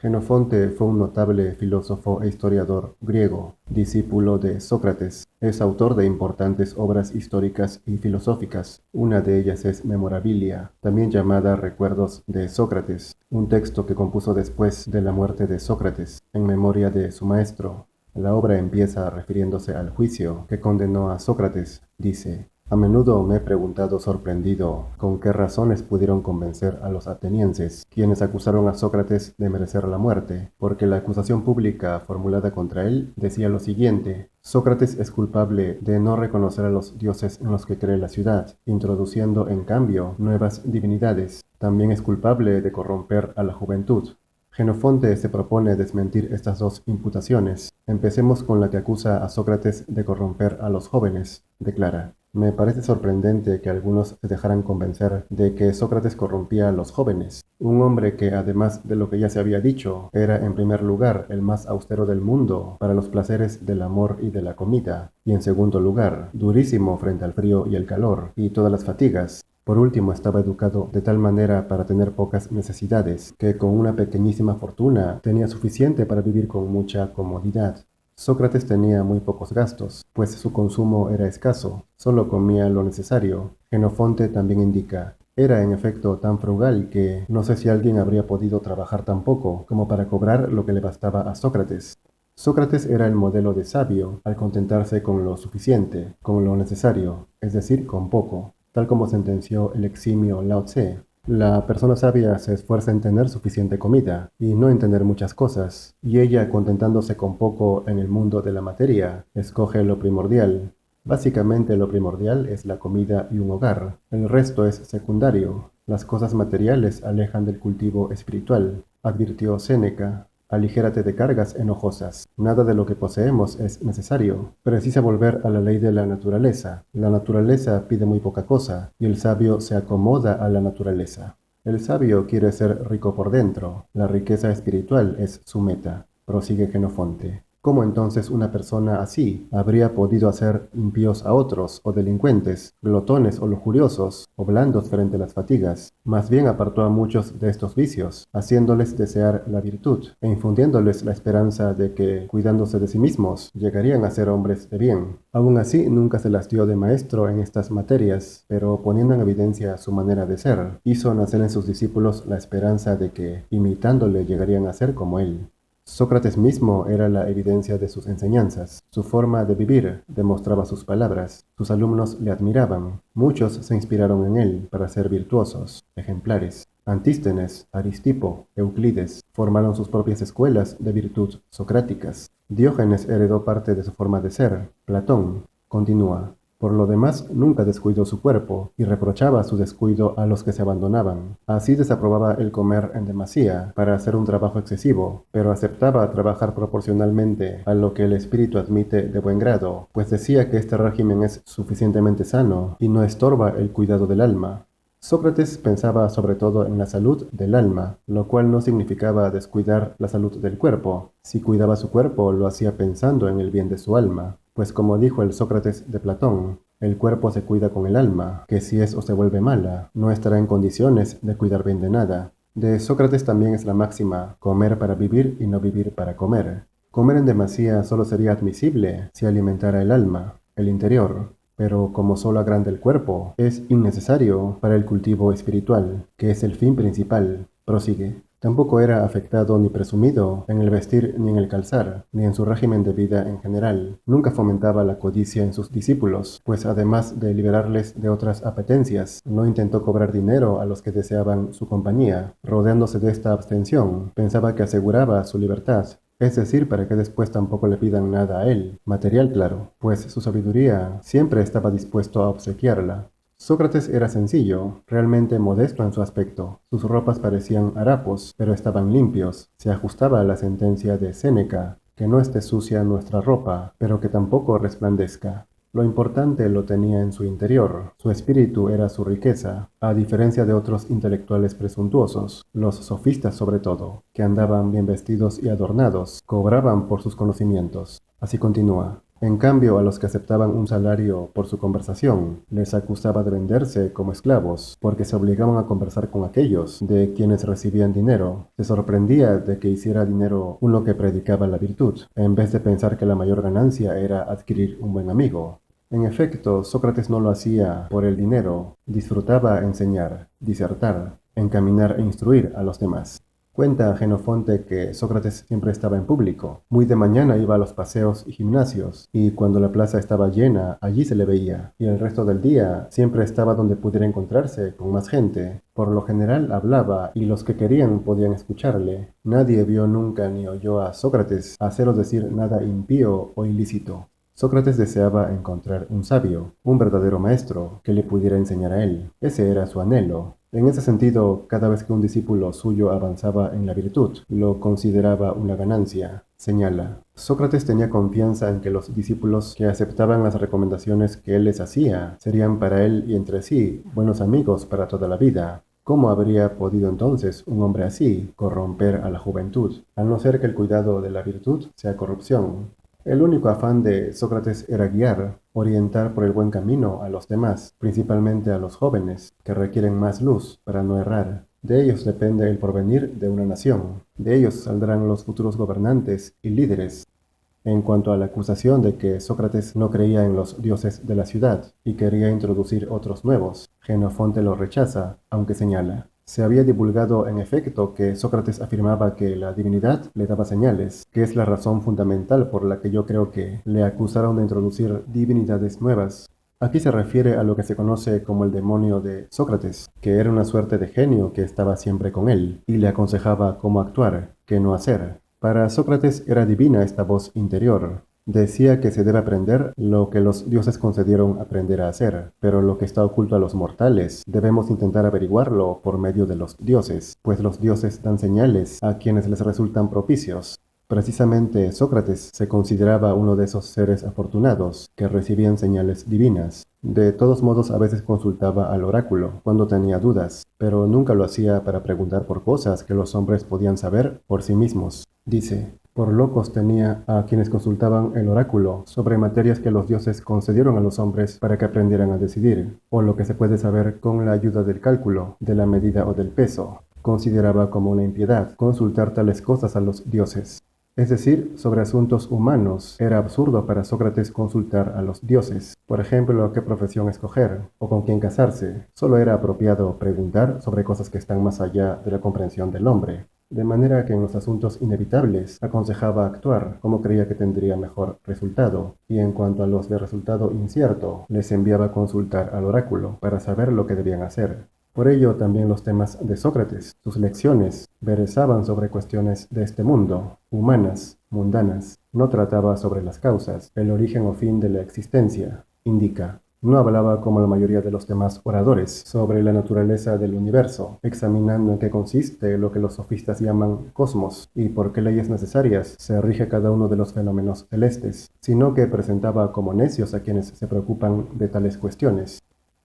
Jenofonte fue un notable filósofo e historiador griego, discípulo de Sócrates. Es autor de importantes obras históricas y filosóficas. Una de ellas es Memorabilia, también llamada Recuerdos de Sócrates, un texto que compuso después de la muerte de Sócrates, en memoria de su maestro. La obra empieza refiriéndose al juicio que condenó a Sócrates. Dice: a menudo me he preguntado sorprendido con qué razones pudieron convencer a los atenienses, quienes acusaron a Sócrates de merecer la muerte, porque la acusación pública formulada contra él decía lo siguiente: Sócrates es culpable de no reconocer a los dioses en los que cree la ciudad, introduciendo en cambio nuevas divinidades. También es culpable de corromper a la juventud. Jenofonte se propone desmentir estas dos imputaciones. Empecemos con la que acusa a Sócrates de corromper a los jóvenes. Declara: me parece sorprendente que algunos se dejaran convencer de que Sócrates corrompía a los jóvenes, un hombre que, además de lo que ya se había dicho, era en primer lugar el más austero del mundo para los placeres del amor y de la comida, y en segundo lugar, durísimo frente al frío y el calor, y todas las fatigas. Por último, estaba educado de tal manera para tener pocas necesidades, que con una pequeñísima fortuna tenía suficiente para vivir con mucha comodidad. Sócrates tenía muy pocos gastos, pues su consumo era escaso, solo comía lo necesario. Jenofonte también indica: era en efecto tan frugal que no sé si alguien habría podido trabajar tan poco como para cobrar lo que le bastaba a Sócrates. Sócrates era el modelo de sabio al contentarse con lo suficiente, con lo necesario, es decir, con poco, tal como sentenció el eximio Lao Tse. La persona sabia se esfuerza en tener suficiente comida y no en tener muchas cosas, y ella, contentándose con poco en el mundo de la materia, escoge lo primordial. Básicamente lo primordial es la comida y un hogar, el resto es secundario. Las cosas materiales alejan del cultivo espiritual, advirtió Séneca. Aligérate de cargas enojosas. Nada de lo que poseemos es necesario. Precisa volver a la ley de la naturaleza. La naturaleza pide muy poca cosa, y el sabio se acomoda a la naturaleza. El sabio quiere ser rico por dentro. La riqueza espiritual es su meta, prosigue Jenofonte. ¿Cómo entonces una persona así habría podido hacer impíos a otros, o delincuentes, glotones o lujuriosos, o blandos frente a las fatigas? Más bien apartó a muchos de estos vicios, haciéndoles desear la virtud, e infundiéndoles la esperanza de que, cuidándose de sí mismos, llegarían a ser hombres de bien. Aún así, nunca se las dio de maestro en estas materias, pero poniendo en evidencia su manera de ser, hizo nacer en sus discípulos la esperanza de que, imitándole, llegarían a ser como él. Sócrates mismo era la evidencia de sus enseñanzas. Su forma de vivir demostraba sus palabras. Sus alumnos le admiraban. Muchos se inspiraron en él para ser virtuosos, ejemplares. Antístenes, Aristipo, Euclides formaron sus propias escuelas de virtud socráticas. Diógenes heredó parte de su forma de ser. Platón continúa: por lo demás, nunca descuidó su cuerpo y reprochaba su descuido a los que se abandonaban. Así desaprobaba el comer en demasía para hacer un trabajo excesivo, pero aceptaba trabajar proporcionalmente a lo que el espíritu admite de buen grado, pues decía que este régimen es suficientemente sano y no estorba el cuidado del alma. Sócrates pensaba sobre todo en la salud del alma, lo cual no significaba descuidar la salud del cuerpo. Si cuidaba su cuerpo, lo hacía pensando en el bien de su alma. Pues como dijo el Sócrates de Platón, el cuerpo se cuida con el alma, que si es o se vuelve mala, no estará en condiciones de cuidar bien de nada. De Sócrates también es la máxima: comer para vivir y no vivir para comer. Comer en demasía solo sería admisible si alimentara el alma, el interior, pero como solo agranda el cuerpo, es innecesario para el cultivo espiritual, que es el fin principal. Prosigue: tampoco era afectado ni presumido en el vestir ni en el calzar, ni en su régimen de vida en general. Nunca fomentaba la codicia en sus discípulos, pues además de liberarles de otras apetencias, no intentó cobrar dinero a los que deseaban su compañía. Rodeándose de esta abstención, pensaba que aseguraba su libertad. Es decir, para que después tampoco le pidan nada a él, material claro, pues su sabiduría siempre estaba dispuesto a obsequiarla. Sócrates era sencillo, realmente modesto en su aspecto. Sus ropas parecían harapos, pero estaban limpios. Se ajustaba a la sentencia de Séneca: que no esté sucia nuestra ropa, pero que tampoco resplandezca. Lo importante lo tenía en su interior. Su espíritu era su riqueza, a diferencia de otros intelectuales presuntuosos, los sofistas sobre todo, que andaban bien vestidos y adornados, cobraban por sus conocimientos. Así continúa: En cambio, a los que aceptaban un salario por su conversación, les acusaba de venderse como esclavos, porque se obligaban a conversar con aquellos de quienes recibían dinero. Se sorprendía de que hiciera dinero uno que predicaba la virtud, en vez de pensar que la mayor ganancia era adquirir un buen amigo. En efecto, Sócrates no lo hacía por el dinero, disfrutaba enseñar, disertar, encaminar e instruir a los demás. Cuenta Jenofonte que Sócrates siempre estaba en público. Muy de mañana iba a los paseos y gimnasios, y cuando la plaza estaba llena, allí se le veía, y el resto del día siempre estaba donde pudiera encontrarse con más gente. Por lo general hablaba, y los que querían podían escucharle. Nadie vio nunca ni oyó a Sócrates hacer o decir nada impío o ilícito. Sócrates deseaba encontrar un sabio, un verdadero maestro, que le pudiera enseñar a él. Ese era su anhelo. En ese sentido, cada vez que un discípulo suyo avanzaba en la virtud, lo consideraba una ganancia. Señala, Sócrates tenía confianza en que los discípulos que aceptaban las recomendaciones que él les hacía serían para él y entre sí buenos amigos para toda la vida. ¿Cómo habría podido entonces un hombre así corromper a la juventud, a no ser que el cuidado de la virtud sea corrupción? El único afán de Sócrates era guiar, orientar por el buen camino a los demás, principalmente a los jóvenes, que requieren más luz para no errar. De ellos depende el porvenir de una nación. De ellos saldrán los futuros gobernantes y líderes. En cuanto a la acusación de que Sócrates no creía en los dioses de la ciudad y quería introducir otros nuevos, Jenofonte lo rechaza, aunque señala: se había divulgado en efecto que Sócrates afirmaba que la divinidad le daba señales, que es la razón fundamental por la que yo creo que le acusaron de introducir divinidades nuevas. Aquí se refiere a lo que se conoce como el demonio de Sócrates, que era una suerte de genio que estaba siempre con él y le aconsejaba cómo actuar, qué no hacer. Para Sócrates era divina esta voz interior. Decía que se debe aprender lo que los dioses concedieron aprender a hacer, pero lo que está oculto a los mortales debemos intentar averiguarlo por medio de los dioses, pues los dioses dan señales a quienes les resultan propicios. Precisamente Sócrates se consideraba uno de esos seres afortunados que recibían señales divinas. De todos modos, a veces consultaba al oráculo cuando tenía dudas, pero nunca lo hacía para preguntar por cosas que los hombres podían saber por sí mismos. Dice: por locos tenía a quienes consultaban el oráculo sobre materias que los dioses concedieron a los hombres para que aprendieran a decidir, o lo que se puede saber con la ayuda del cálculo, de la medida o del peso. Consideraba como una impiedad consultar tales cosas a los dioses. Es decir, sobre asuntos humanos, era absurdo para Sócrates consultar a los dioses. Por ejemplo, qué profesión escoger o con quién casarse. Solo era apropiado preguntar sobre cosas que están más allá de la comprensión del hombre. De manera que en los asuntos inevitables aconsejaba actuar como creía que tendría mejor resultado, y en cuanto a los de resultado incierto, les enviaba a consultar al oráculo para saber lo que debían hacer. Por ello, también los temas de Sócrates, sus lecciones, versaban sobre cuestiones de este mundo, humanas, mundanas. No trataba sobre las causas, el origen o fin de la existencia. Indica: no hablaba como la mayoría de los demás oradores sobre la naturaleza del universo, examinando en qué consiste lo que los sofistas llaman cosmos y por qué leyes necesarias se rige cada uno de los fenómenos celestes, sino que presentaba como necios a quienes se preocupan de tales cuestiones.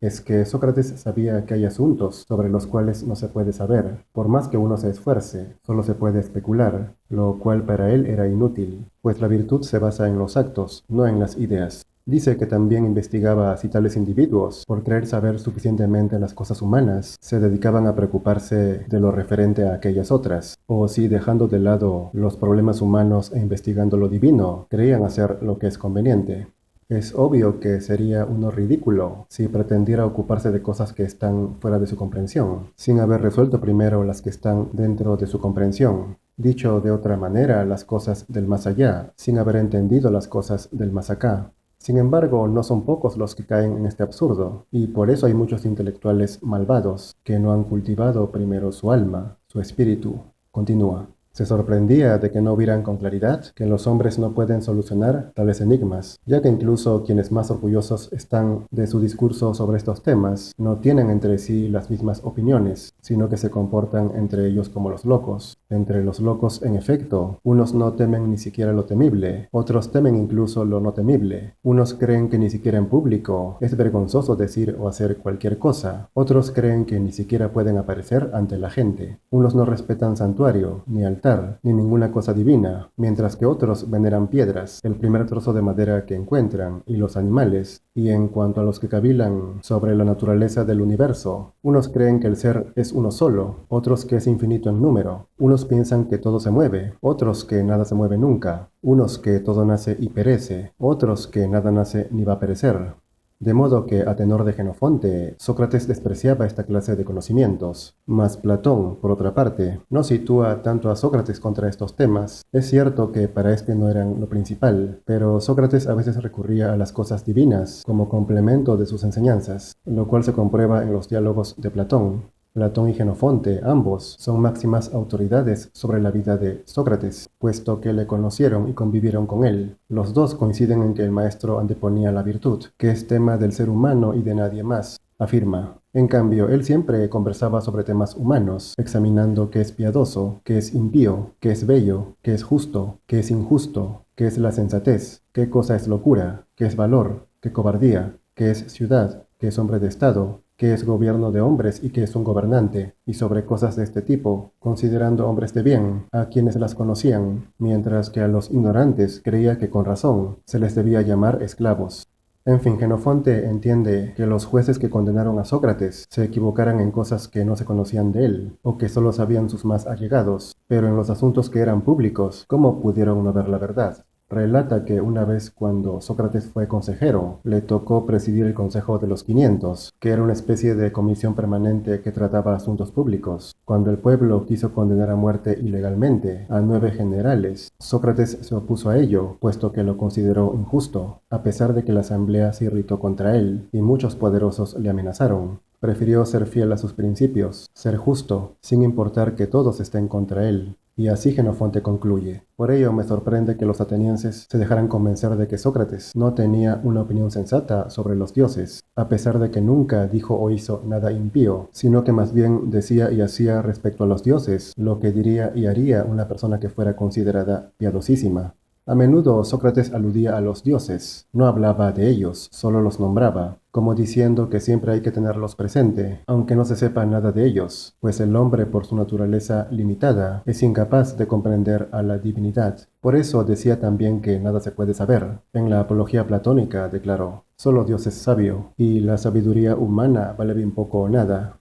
Es que Sócrates sabía que hay asuntos sobre los cuales no se puede saber. Por más que uno se esfuerce, solo se puede especular, lo cual para él era inútil, pues la virtud se basa en los actos, no en las ideas. Dice que también investigaba si tales individuos, por creer saber suficientemente las cosas humanas, se dedicaban a preocuparse de lo referente a aquellas otras, o si dejando de lado los problemas humanos e investigando lo divino, creían hacer lo que es conveniente. Es obvio que sería uno ridículo si pretendiera ocuparse de cosas que están fuera de su comprensión, sin haber resuelto primero las que están dentro de su comprensión. Dicho de otra manera, las cosas del más allá, sin haber entendido las cosas del más acá. Sin embargo, no son pocos los que caen en este absurdo, y por eso hay muchos intelectuales malvados que no han cultivado primero su alma, su espíritu. Continúa. Se sorprendía de que no vieran con claridad que los hombres no pueden solucionar tales enigmas, ya que incluso quienes más orgullosos están de su discurso sobre estos temas no tienen entre sí las mismas opiniones, sino que se comportan entre ellos como los locos. Entre los locos, en efecto, unos no temen ni siquiera lo temible, otros temen incluso lo no temible. Unos creen que ni siquiera en público es vergonzoso decir o hacer cualquier cosa, otros creen que ni siquiera pueden aparecer ante la gente. Unos no respetan santuario ni altar, altar, ni ninguna cosa divina, mientras que otros veneran piedras, el primer trozo de madera que encuentran, y los animales. Y en cuanto a los que cavilan sobre la naturaleza del universo, unos creen que el ser es uno solo, otros que es infinito en número, unos piensan que todo se mueve, otros que nada se mueve nunca, unos que todo nace y perece, otros que nada nace ni va a perecer. De modo que, a tenor de Jenofonte, Sócrates despreciaba esta clase de conocimientos, mas Platón, por otra parte, no sitúa tanto a Sócrates contra estos temas. Es cierto que para este no eran lo principal, pero Sócrates a veces recurría a las cosas divinas como complemento de sus enseñanzas, lo cual se comprueba en los diálogos de Platón. Platón y Jenofonte, ambos, son máximas autoridades sobre la vida de Sócrates, puesto que le conocieron y convivieron con él. Los dos coinciden en que el maestro anteponía la virtud, que es tema del ser humano y de nadie más, afirma. En cambio, él siempre conversaba sobre temas humanos, examinando qué es piadoso, qué es impío, qué es bello, qué es justo, qué es injusto, qué es la sensatez, qué cosa es locura, qué es valor, qué cobardía, qué es ciudad, qué es hombre de estado, qué es gobierno de hombres y qué es un gobernante, y sobre cosas de este tipo, considerando hombres de bien, a quienes las conocían, mientras que a los ignorantes creía que con razón se les debía llamar esclavos. En fin, Jenofonte entiende que los jueces que condenaron a Sócrates se equivocaran en cosas que no se conocían de él, o que solo sabían sus más allegados, pero en los asuntos que eran públicos, ¿cómo pudieron no ver la verdad? Relata que una vez cuando Sócrates fue consejero, le tocó presidir el Consejo de los 500, que era una especie de comisión permanente que trataba asuntos públicos. Cuando el pueblo quiso condenar a muerte ilegalmente a 9 generales, Sócrates se opuso a ello, puesto que lo consideró injusto, a pesar de que la asamblea se irritó contra él y muchos poderosos le amenazaron. Prefirió ser fiel a sus principios, ser justo, sin importar que todos estén contra él. Y así Jenofonte concluye. Por ello me sorprende que los atenienses se dejaran convencer de que Sócrates no tenía una opinión sensata sobre los dioses, a pesar de que nunca dijo o hizo nada impío, sino que más bien decía y hacía respecto a los dioses lo que diría y haría una persona que fuera considerada piadosísima. A menudo Sócrates aludía a los dioses, no hablaba de ellos, solo los nombraba, como diciendo que siempre hay que tenerlos presente, aunque no se sepa nada de ellos, pues el hombre por su naturaleza limitada es incapaz de comprender a la divinidad. Por eso decía también que nada se puede saber. En la Apología Platónica declaró: solo Dios es sabio, y la sabiduría humana vale bien poco o nada.